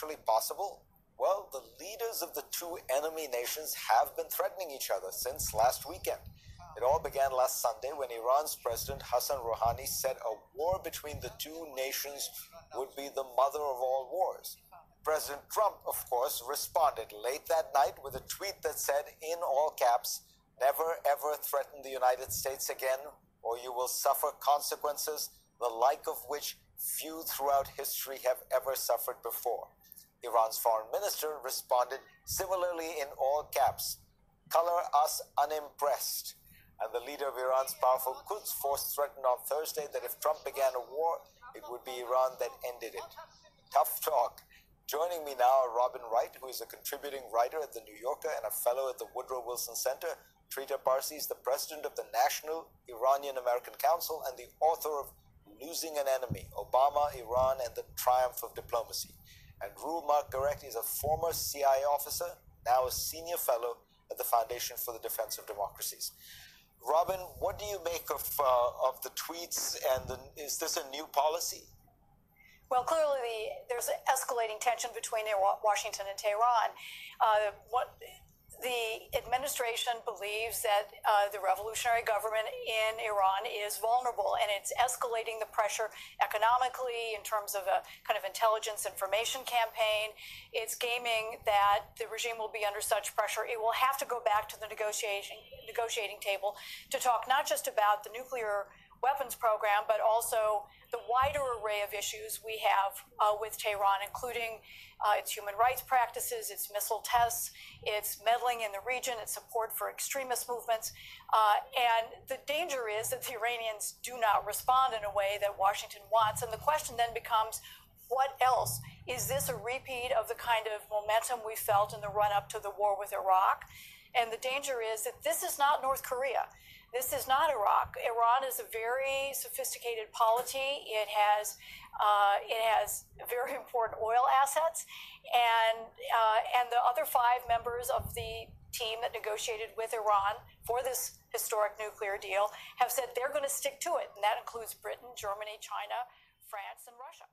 actually possible? Well, the leaders of the two enemy nations have been threatening each other since last weekend. It all began last Sunday when Iran's President Hassan Rouhani said a war between the two nations would be the mother of all wars. President Trump, of course, responded late that night with a tweet that said, in all caps, "Never ever threaten the United States again, or you will suffer consequences the like of which few throughout history have ever suffered before." Iran's foreign minister responded similarly in all caps, "Color us unimpressed." And the leader of Iran's powerful Quds force threatened on Thursday that if Trump began a war, it would be Iran that ended it. Tough talk. Joining me now are Robin Wright, who is a contributing writer at The New Yorker and a fellow at the Woodrow Wilson Center. Trita Parsi is the president of the National Iranian American Council and the author of Losing an Enemy, Obama, Iran, and the Triumph of Diplomacy. And Rue Margaret is a former CIA officer, now a senior fellow at the Foundation for the Defense of Democracies. Robin, what do you make of the tweets, and is this a new policy? Well, clearly there's escalating tension between Washington and Tehran. The administration believes that the revolutionary government in Iran is vulnerable, and it's escalating the pressure economically in terms of a kind of intelligence information campaign. It's gaming that the regime will be under such pressure. It will have to go back to the negotiating table to talk not just about the nuclear weapons program, but also the wider array of issues we have with Tehran, including its human rights practices, its missile tests, its meddling in the region, its support for extremist movements. And the danger is that the Iranians do not respond in a way that Washington wants. And the question then becomes, what else? Is this a repeat of the kind of momentum we felt in the run-up to the war with Iraq? And the danger is that this is not North Korea. This is not Iraq. Iran is a very sophisticated polity. It has very important oil assets, and the other 5 members of the team that negotiated with Iran for this historic nuclear deal have said they're going to stick to it, and that includes Britain, Germany, China, France, and Russia.